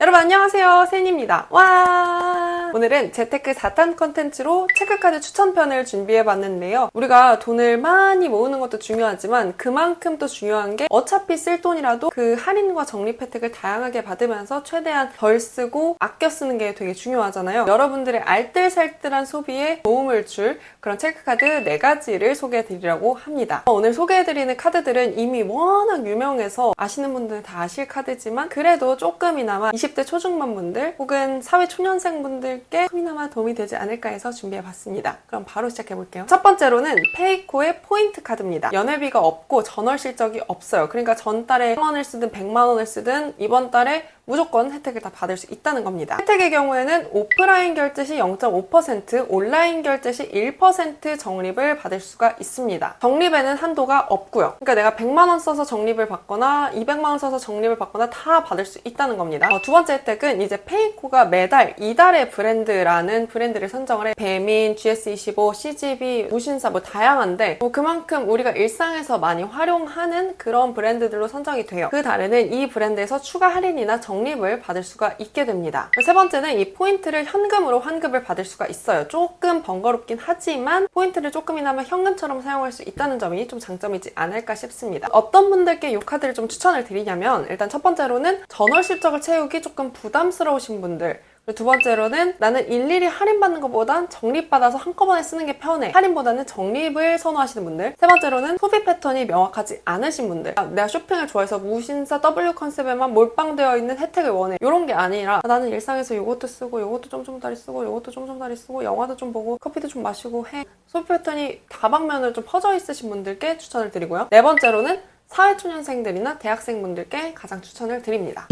여러분 안녕하세요, 세인입니다. 와! 오늘은 재테크 4탄 컨텐츠로 체크카드 추천편을 준비해봤는데요. 우리가 돈을 많이 모으는 것도 중요하지만 그만큼 또 중요한 게 어차피 쓸 돈이라도 그 할인과 적립 혜택을 다양하게 받으면서 최대한 덜 쓰고 아껴 쓰는 게 되게 중요하잖아요. 여러분들의 알뜰살뜰한 소비에 도움을 줄 그런 체크카드 4가지를 소개해드리려고 합니다. 오늘 소개해드리는 카드들은 이미 워낙 유명해서 아시는 분들은 다 아실 카드지만 그래도 조금이나마 20대 초중반 분들 혹은 사회 초년생 분들께 조금이나마 도움이 되지 않을까 해서 준비해봤습니다. 그럼 바로 시작해볼게요. 첫 번째로는 페이코의 포인트 카드입니다. 연회비가 없고 전월 실적이 없어요. 그러니까 전달에 1000원을 쓰든 100만원을 쓰든 이번 달에 무조건 혜택을 다 받을 수 있다는 겁니다. 혜택의 경우에는 오프라인 결제 시 0.5%, 온라인 결제 시 1% 적립을 받을 수가 있습니다. 적립에는 한도가 없고요. 그러니까 내가 100만원 써서 적립을 받거나 200만원 써서 적립을 받거나 다 받을 수 있다는 겁니다. 두 번째 혜택은 이제 페이코가 매달 이달의 브랜드라는 브랜드를 선정을 해. 배민, GS25, CGV, 무신사 뭐 다양한데 그만큼 우리가 일상에서 많이 활용하는 그런 브랜드들로 선정이 돼요. 그 달에는 이 브랜드에서 추가 할인이나 적립을 받을 수가 있게 됩니다. 세 번째는 이 포인트를 현금으로 환급을 받을 수가 있어요. 조금 번거롭긴 하지만 포인트를 조금이나마 현금처럼 사용할 수 있다는 점이 좀 장점이지 않을까 싶습니다. 어떤 분들께 이 카드를 좀 추천을 드리냐면 일단 첫 번째로는 전월 실적을 채우기 조금 부담스러우신 분들, 두 번째로는 나는 일일이 할인받는 것보단 적립받아서 한꺼번에 쓰는 게 편해. 할인보다는 적립을 선호하시는 분들. 세 번째로는 소비 패턴이 명확하지 않으신 분들. 내가 쇼핑을 좋아해서 무신사 W 컨셉에만 몰빵되어 있는 혜택을 원해. 이런 게 아니라 나는 일상에서 이것도 쓰고 이것도 쫌쫌다리 쓰고 이것도 쫌쫌다리 쓰고 영화도 좀 보고 커피도 좀 마시고 해. 소비 패턴이 다방면으로 좀 퍼져 있으신 분들께 추천을 드리고요. 네 번째로는 사회초년생들이나 대학생분들께 가장 추천을 드립니다.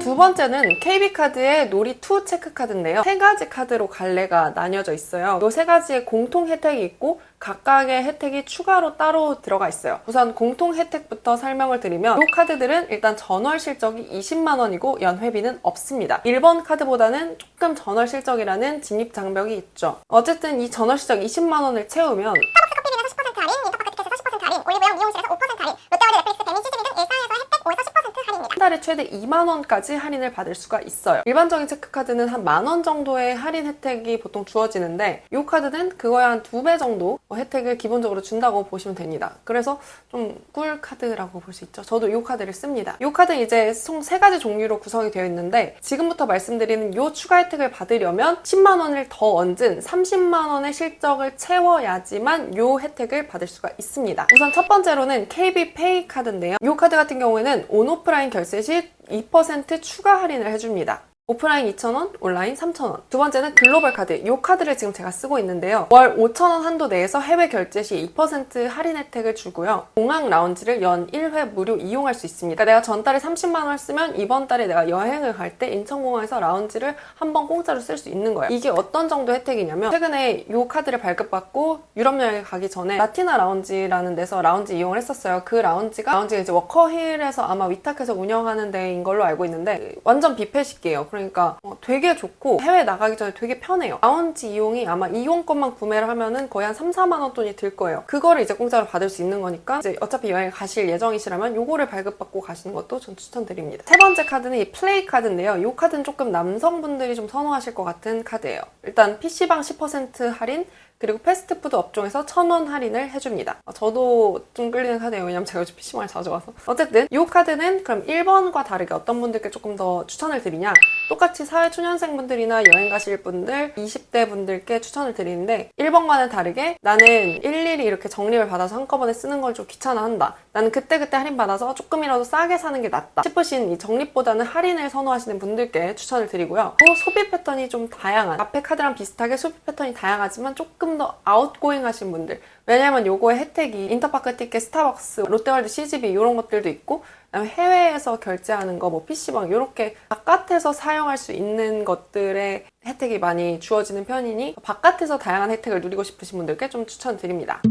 두 번째는 KB카드의 놀이2 체크카드인데요. 3가지 카드로 갈래가 나뉘어져 있어요. 이 3가지의 공통 혜택이 있고 각각의 혜택이 추가로 따로 들어가 있어요. 우선 공통 혜택부터 설명을 드리면 이 카드들은 일단 전월 실적이 20만원이고 연회비는 없습니다. 1번 카드보다는 조금 전월 실적이라는 진입 장벽이 있죠. 어쨌든 이 전월 실적 20만원을 채우면 스타벅스 커피비에서 10% 할인, 인터파크 티켓에서 10% 할인, 올리브영 미용실에서 5% 할인, 롯데월드, 넷플릭스, 배민, CGV 등 일상에서 혜택 5에서 10% 할인입니다. 한 달에 최대 2만원까지 할인을 받을 수가 있어요. 일반적인 체크카드는 한 10,000원 정도의 할인 혜택이 보통 주어지는데 이 카드는 그거에 한 2배 정도 혜택을 기본적으로 준다고 보시면 됩니다. 그래서 좀 꿀 카드라고 볼 수 있죠. 저도 이 카드를 씁니다. 이 카드는 이제 총 3가지 종류로 구성이 되어 있는데 지금부터 말씀드리는 이 추가 혜택을 받으려면 10만원을 더 얹은 30만원의 실적을 채워야지만 이 혜택을 받을 수가 있습니다. 우선 첫 번째로는 KB페이 카드인데요. 이 카드 같은 경우에는 온오프라인 결제 시 2% 추가 할인을 해줍니다. 오프라인 2,000원, 온라인 3,000원. 두 번째는 글로벌 카드. 이 카드를 지금 제가 쓰고 있는데요. 월 5,000원 한도 내에서 해외 결제 시 2% 할인 혜택을 주고요. 공항 라운지를 연 1회 무료 이용할 수 있습니다. 그러니까 내가 전달에 30만 원을 쓰면 이번 달에 내가 여행을 갈 때 인천공항에서 라운지를 한 번 공짜로 쓸 수 있는 거예요. 이게 어떤 정도 혜택이냐면 최근에 이 카드를 발급받고 유럽 여행 가기 전에 라티나 라운지라는 데서 라운지 이용을 했었어요. 그 라운지가 이제 워커힐에서 아마 위탁해서 운영하는 데인 걸로 알고 있는데 완전 뷔페식이에요. 그러니까 되게 좋고 해외 나가기 전에 되게 편해요. 라운지 이용이 아마 이용권만 구매를 하면은 거의 한 3-4만원 돈이 들 거예요. 그거를 이제 공짜로 받을 수 있는 거니까 이제 어차피 여행 가실 예정이시라면 요거를 발급받고 가시는 것도 전 추천드립니다. 세 번째 카드는 이 플레이 카드인데요. 이 카드는 조금 남성분들이 좀 선호하실 것 같은 카드예요. 일단 PC방 10% 할인, 그리고 패스트푸드 업종에서 1,000원 할인을 해줍니다. 저도 좀 끌리는 카드예요. 왜냐면 제가 요즘 PC방을 자주 와서. 어쨌든 이 카드는 그럼 1번과 다르게 어떤 분들께 조금 더 추천을 드리냐, 똑같이 사회초년생분들이나 여행 가실 분들, 20대 분들께 추천을 드리는데 1번과는 다르게 나는 일일이 이렇게 적립을 받아서 한꺼번에 쓰는 걸 좀 귀찮아한다. 나는 그때그때 할인받아서 조금이라도 싸게 사는 게 낫다 싶으신 이 적립보다는 할인을 선호하시는 분들께 추천을 드리고요. 또 소비 패턴이 좀 다양한, 앞에 카드랑 비슷하게 소비 패턴이 다양하지만 조금 더 아웃고잉 하신 분들, 왜냐면 요거의 혜택이 인터파크 티켓, 스타벅스, 롯데월드, CGV 이런 것들도 있고 그다음에 해외에서 결제하는 거, 뭐 PC방 이렇게 바깥에서 사용할 수 있는 것들의 혜택이 많이 주어지는 편이니 바깥에서 다양한 혜택을 누리고 싶으신 분들께 좀 추천드립니다.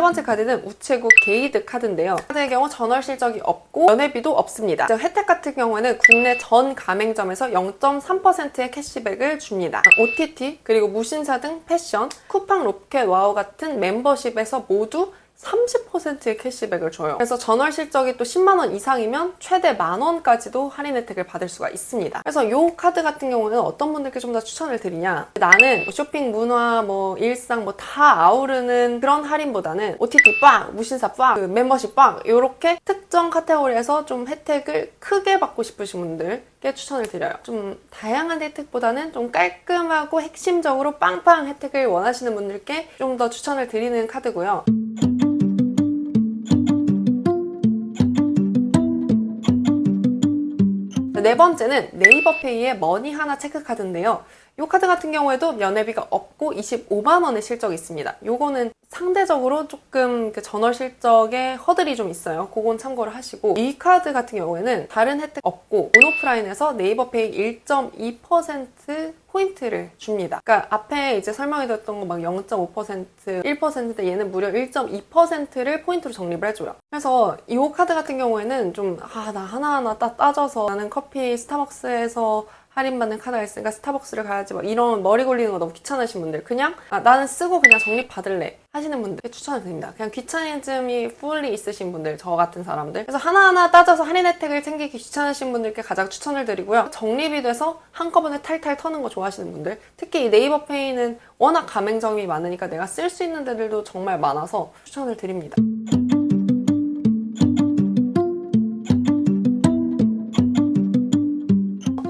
번째 카드는 우체국 게이드 카드인데요. 카드의 경우 전월 실적이 없고 연회비도 없습니다. 즉 혜택 같은 경우에는 국내 전 가맹점에서 0.3%의 캐시백을 줍니다. OTT 그리고 무신사 등 패션, 쿠팡, 로켓, 와우 같은 멤버십에서 모두 30%의 캐시백을 줘요. 그래서 전월 실적이 또 10만 원 이상이면 최대 10,000원까지도 할인 혜택을 받을 수가 있습니다. 그래서 이 카드 같은 경우는 어떤 분들께 좀 더 추천을 드리냐, 나는 쇼핑 문화, 일상 다 아우르는 그런 할인보다는 OTT 빵, 무신사 빵, 그 멤버십 빵 이렇게 특정 카테고리에서 좀 혜택을 크게 받고 싶으신 분들께 추천을 드려요. 좀 다양한 혜택보다는 좀 깔끔하고 핵심적으로 빵빵 혜택을 원하시는 분들께 좀 더 추천을 드리는 카드고요. 네 번째는 네이버페이의 머니 하나 체크 카드인데요. 이 카드 같은 경우에도 연회비가 없고 25만 원의 실적이 있습니다. 요거는 상대적으로 조금 전월 실적에 허들이 좀 있어요. 그건 참고를 하시고, 이 카드 같은 경우에는 다른 혜택 없고 온오프라인에서 네이버페이 1.2% 포인트를 줍니다. 그러니까 앞에 이제 설명해드렸던 거 막 0.5%, 1%인데 얘는 무려 1.2%를 포인트로 적립을 해줘요. 그래서 이 카드 같은 경우에는 좀 나 하나하나 따져서 나는 커피 스타벅스에서 할인받는 카드가 있으니까 스타벅스를 가야지 이런 머리 굴리는 거 너무 귀찮으신 분들, 그냥 나는 쓰고 그냥 적립받을래 하시는 분들께 추천을 드립니다. 그냥 귀차니즘이 풀리 있으신 분들, 저 같은 사람들. 그래서 하나하나 따져서 할인 혜택을 챙기기 귀찮으신 분들께 가장 추천을 드리고요. 적립이 돼서 한꺼번에 탈탈 터는 거 좋아하시는 분들, 특히 이 네이버페이는 워낙 가맹점이 많으니까 내가 쓸 수 있는 데들도 정말 많아서 추천을 드립니다.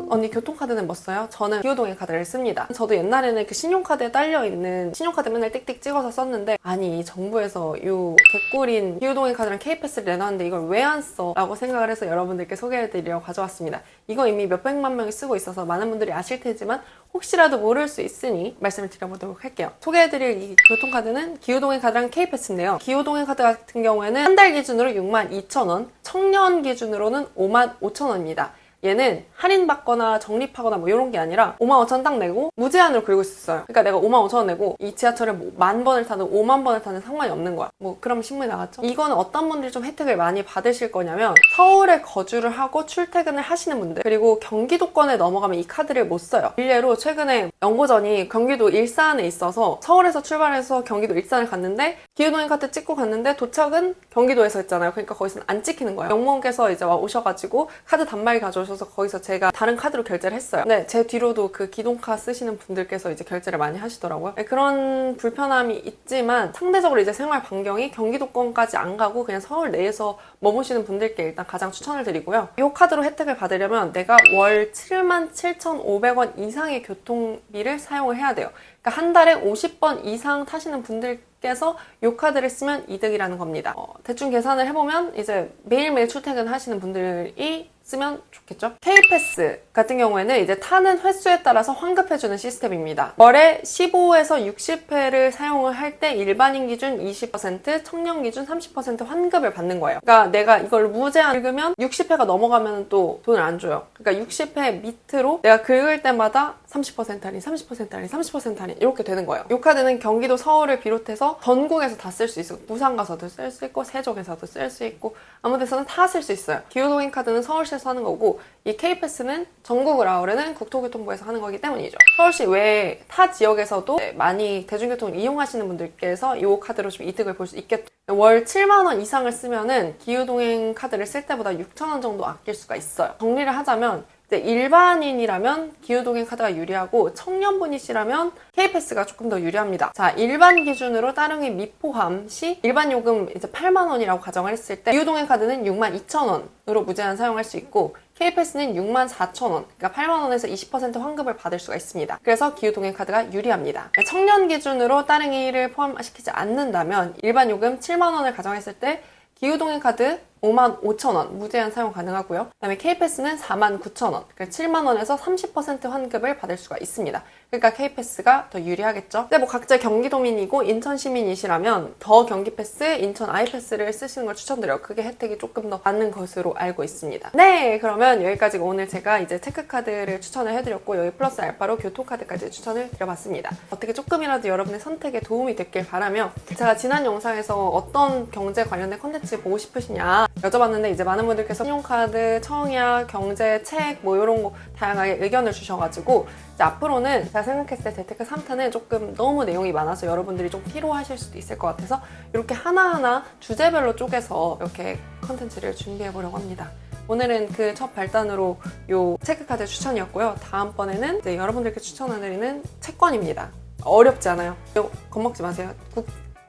언니 교통카드는 뭐 써요? 저는 기후동행 카드를 씁니다. 저도 옛날에는 그 신용카드에 딸려있는 신용카드 맨날 띡띡 찍어서 썼는데, 아니 정부에서 요 개꿀인 기후동행 카드랑 K패스를 내놨는데 이걸 왜 안 써? 라고 생각을 해서 여러분들께 소개해드리려고 가져왔습니다. 이거 이미 몇백만 명이 쓰고 있어서 많은 분들이 아실 테지만 혹시라도 모를 수 있으니 말씀을 드려보도록 할게요. 소개해드릴 이 교통카드는 기후동행 카드랑 K패스인데요. 기후동행 카드 같은 경우에는 한 달 기준으로 62,000원, 청년 기준으로는 55,000원입니다. 얘는 할인받거나 적립하거나 이런 게 아니라 55,000원 딱 내고 무제한으로 긁을 수 있어요. 그러니까 내가 55,000원 내고 이 지하철에 10,000번을 타든 50,000번을 타든 상관이 없는 거야. 그럼 신문이 나갔죠? 이거는 어떤 분들이 좀 혜택을 많이 받으실 거냐면, 서울에 거주를 하고 출퇴근을 하시는 분들, 그리고 경기도권에 넘어가면 이 카드를 못 써요. 일례로 최근에 연고전이 경기도 일산에 있어서 서울에서 출발해서 경기도 일산을 갔는데 기후동행 카드 찍고 갔는데 도착은 경기도에서 했잖아요. 그러니까 거기서는 안 찍히는 거예요. 영무원께서 이제 오셔가지고 카드 단말기 가져오셔서 거기서 제가 다른 카드로 결제를 했어요. 네, 제 뒤로도 그 기동카 쓰시는 분들께서 이제 결제를 많이 하시더라고요. 네, 그런 불편함이 있지만 상대적으로 이제 생활 반경이 경기도권까지 안 가고 그냥 서울 내에서 머무시는 분들께 일단 가장 추천을 드리고요. 이 카드로 혜택을 받으려면 내가 월 77,500원 이상의 교통비를 사용을 해야 돼요. 그러니까 한 달에 50번 이상 타시는 분들께서 이 카드를 쓰면 이득이라는 겁니다. 대충 계산을 해보면 이제 매일매일 출퇴근 하시는 분들이 쓰면 좋겠죠? K패스 같은 경우에는 이제 타는 횟수에 따라서 환급해주는 시스템입니다. 월에 15에서 60회를 사용을 할 때 일반인 기준 20%, 청년 기준 30% 환급을 받는 거예요. 그러니까 내가 이걸 무제한 긁으면 60회가 넘어가면 또 돈을 안 줘요. 그러니까 60회 밑으로 내가 긁을 때마다 30% 할인, 30% 할인, 30% 할인 이렇게 되는 거예요. 이 카드는 경기도, 서울을 비롯해서 전국에서 다 쓸 수 있어요. 부산 가서도 쓸 수 있고 세종에서도 쓸 수 있고 아무 데서나 다 쓸 수 있어요. 기후동행 카드는 서울시에서 하는 거고, 이 K패스는 전국을 아우르는 국토교통부에서 하는 거기 때문이죠. 서울시 외에 타 지역에서도 많이 대중교통을 이용하시는 분들께서 이 카드로 좀 이득을 볼 수 있겠죠. 월 7만 원 이상을 쓰면은 기후동행 카드를 쓸 때보다 6,000원 정도 아낄 수가 있어요. 정리를 하자면 일반인이라면 기후동행 카드가 유리하고 청년분이시라면 K패스가 조금 더 유리합니다. 자, 일반 기준으로 따릉이 미포함 시 일반 요금 이제 8만 원이라고 가정을 했을 때 기후동행 카드는 62,000원으로 무제한 사용할 수 있고, K패스는 64,000원, 그러니까 8만 원에서 20% 환급을 받을 수가 있습니다. 그래서 기후동행 카드가 유리합니다. 청년 기준으로 따릉이를 포함시키지 않는다면 일반 요금 7만 원을 가정했을 때 기후동행 카드 55,000원 무제한 사용 가능하고요. 그다음에 K패스는 49,000원, 그러니까 7만원에서 30% 환급을 받을 수가 있습니다. 그러니까 K패스가 더 유리하겠죠. 근데 뭐 각자 경기도민이고 인천 시민이시라면 더 경기패스, 인천 아이패스를 쓰시는 걸 추천드려요. 그게 혜택이 조금 더 많은 것으로 알고 있습니다. 네, 그러면 여기까지가 오늘 제가 이제 체크카드를 추천을 해드렸고 여기 플러스 알파로 교통카드까지 추천을 드려봤습니다. 어떻게 조금이라도 여러분의 선택에 도움이 됐길 바라며 제가 지난 영상에서 어떤 경제 관련된 컨텐츠 보고 싶으시냐 여쭤봤는데 이제 많은 분들께서 신용카드, 청약, 경제, 책 뭐 이런 거 다양하게 의견을 주셔가지고 이제 앞으로는 제가 생각했을 때 재테크 3탄은 조금 너무 내용이 많아서 여러분들이 좀 피로하실 수도 있을 것 같아서 이렇게 하나하나 주제별로 쪼개서 이렇게 컨텐츠를 준비해보려고 합니다. 오늘은 그 첫 발단으로 요 체크카드 추천이었고요. 다음번에는 이제 여러분들께 추천해드리는 채권입니다. 어렵지 않아요. 이거 겁먹지 마세요.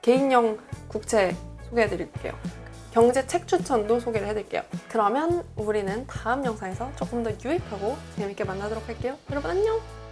개인형 국채 소개해드릴게요. 경제 책 추천도 소개를 해드릴게요. 그러면 우리는 다음 영상에서 조금 더 유익하고 재밌게 만나도록 할게요. 여러분 안녕!